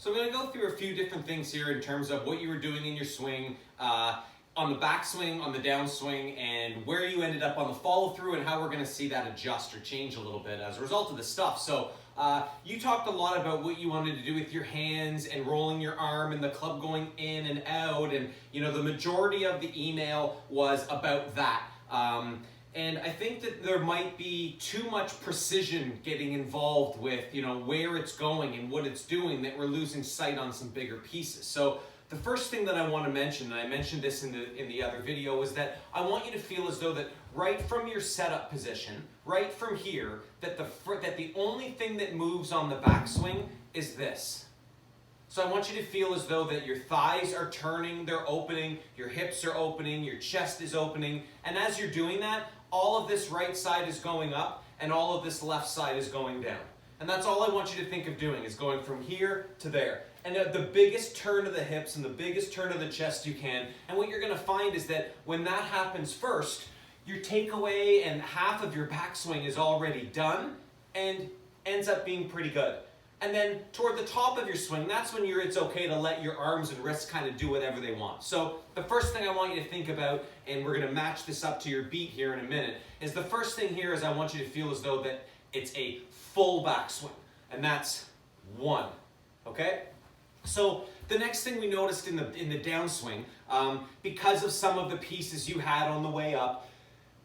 So I'm going to go through a few different things here in terms of what you were doing in your swing, on the backswing, on the downswing, and where you ended up on the follow through, and how we're going to see that adjust or change a little bit as a result of this stuff. So you talked a lot about what you wanted to do with your hands and rolling your arm and the club going in and out, and you know the majority of the email was about that. And I think that there might be too much precision getting involved with, you know, where it's going and what it's doing, that we're losing sight on some bigger pieces. So the first thing that I want to mention, and I mentioned this in the other video, is that I want you to feel as though that right from your setup position, right from here, that the only thing that moves on the backswing is this. So I want you to feel as though that your thighs are turning, they're opening, your hips are opening, your chest is opening, and as you're doing that, all of this right side is going up and all of this left side is going down. And that's all I want you to think of doing, is going from here to there. And the biggest turn of the hips and the biggest turn of the chest you can. And what you're going to find is that when that happens first, your takeaway and half of your backswing is already done and ends up being pretty good. And then toward the top of your swing, that's when it's okay to let your arms and wrists kind of do whatever they want. So the first thing I want you to think about, and we're going to match this up to your beat here in a minute, is the first thing here is I want you to feel as though that it's a full backswing. And that's 1. Okay? So the next thing we noticed in the downswing, because of some of the pieces you had on the way up,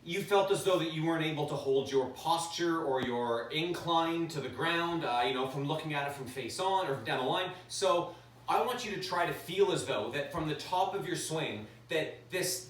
you felt as though that you weren't able to hold your posture or your incline to the ground, you know, from looking at it from face on or down the line. So I want you to try to feel as though that from the top of your swing, that this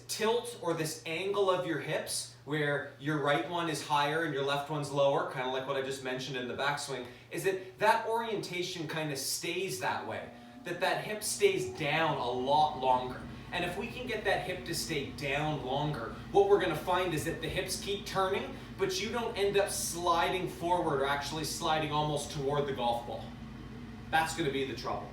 tilt or this angle of your hips, where your right one is higher and your left one's lower, kind of like what I just mentioned in the backswing, is that orientation kind of stays that way, that hip stays down a lot longer. And if we can get that hip to stay down longer, what we're going to find is that the hips keep turning, but you don't end up sliding forward or actually sliding almost toward the golf ball. That's going to be the trouble.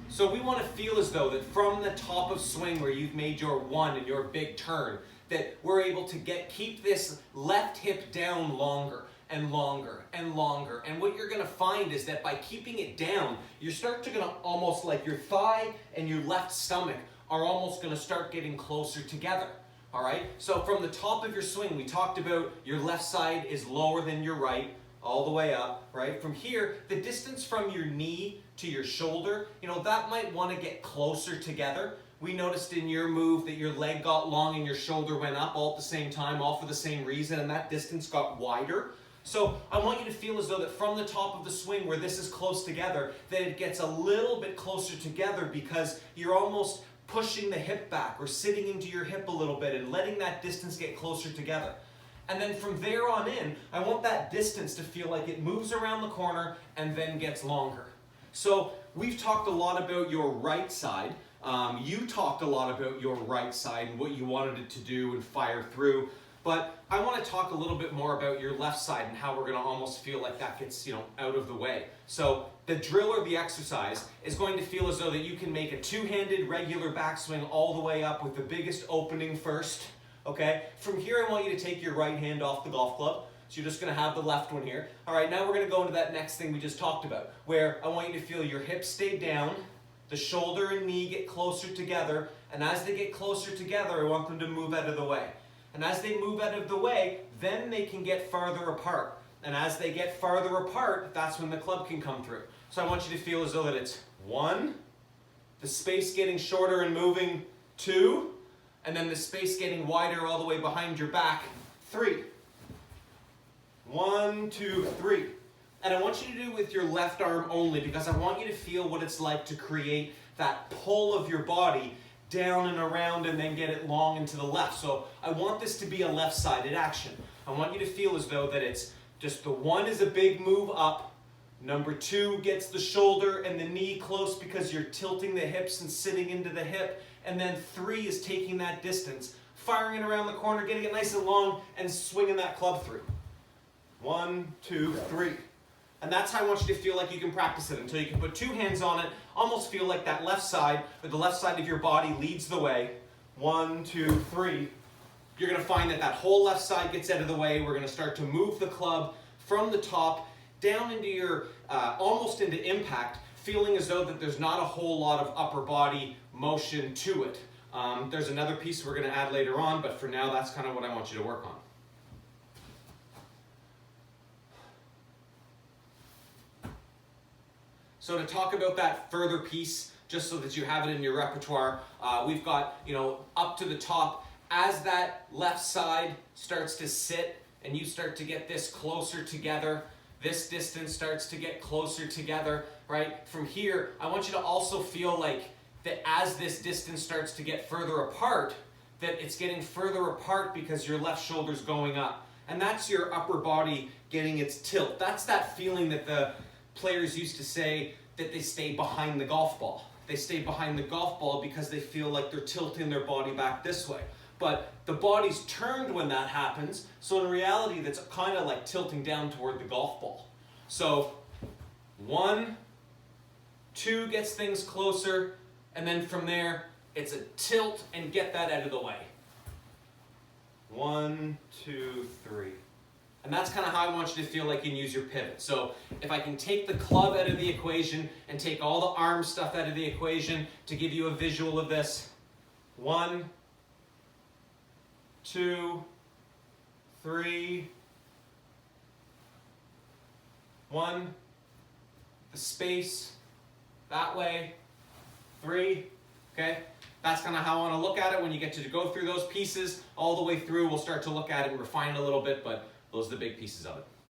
So we want to feel as though that from the top of swing where you've made your 1 and your big turn, that we're able to keep this left hip down longer and longer and longer. And what you're going to find is that by keeping it down, you're going to almost like your thigh and your left stomach are almost going to start getting closer together. All right? So from the top of your swing, we talked about your left side is lower than your right, all the way up, right? From here, the distance from your knee to your shoulder, you know, that might want to get closer together. We noticed in your move that your leg got long and your shoulder went up all at the same time, all for the same reason, and that distance got wider. So I want you to feel as though that from the top of the swing where this is close together, that it gets a little bit closer together because you're almost pushing the hip back or sitting into your hip a little bit and letting that distance get closer together. And then from there on in, I want that distance to feel like it moves around the corner and then gets longer. So we've talked a lot about your right side. You talked a lot about your right side and what you wanted it to do and fire through. But I want to talk a little bit more about your left side and how we're going to almost feel like that gets, you know, out of the way. So the drill or the exercise is going to feel as though that you can make a two-handed regular backswing all the way up with the biggest opening first. Okay? From here, I want you to take your right hand off the golf club. So you're just going to have the left one here. All right, now we're going to go into that next thing we just talked about, where I want you to feel your hips stay down, the shoulder and knee get closer together, and as they get closer together, I want them to move out of the way. And as they move out of the way, then they can get farther apart. And as they get farther apart, that's when the club can come through. So I want you to feel as though that it's 1, the space getting shorter and moving, 2, and then the space getting wider all the way behind your back, 3. 1, 2, 3. And I want you to do it with your left arm only because I want you to feel what it's like to create that pull of your body down and around and then get it long and to the left. So I want this to be a left-sided action. I want you to feel as though that it's just the 1 is a big move up, number 2 gets the shoulder and the knee close because you're tilting the hips and sitting into the hip, and then 3 is taking that distance, firing it around the corner, getting it nice and long, and swinging that club through. 1, 2, 3. And that's how I want you to feel like you can practice it until you can put 2 hands on it, almost feel like that left side, or the left side of your body leads the way. 1, 2, 3. You're going to find that whole left side gets out of the way. We're going to start to move the club from the top down into your, almost into impact, feeling as though that there's not a whole lot of upper body motion to it. There's another piece we're going to add later on, but for now that's kind of what I want you to work on. So to talk about that further piece, just so that you have it in your repertoire, we've got, up to the top, as that left side starts to sit and you start to get this closer together, this distance starts to get closer together, right? From here, I want you to also feel like that as this distance starts to get further apart, that it's getting further apart because your left shoulder's going up. And that's your upper body getting its tilt. That's that feeling that the players used to say that they stay behind the golf ball. They stay behind the golf ball because they feel like they're tilting their body back this way. But the body's turned when that happens, so in reality that's kind of like tilting down toward the golf ball. So 1, 2 gets things closer, and then from there it's a tilt and get that out of the way. 1, 2, 3. And that's kind of how I want you to feel like you can use your pivot. So if I can take the club out of the equation and take all the arm stuff out of the equation to give you a visual of this. 1, 2, 3. 1, the space, that way, 3, okay? That's kind of how I want to look at it. When you get to go through those pieces all the way through, we'll start to look at it and refine it a little bit, but those are the big pieces of it.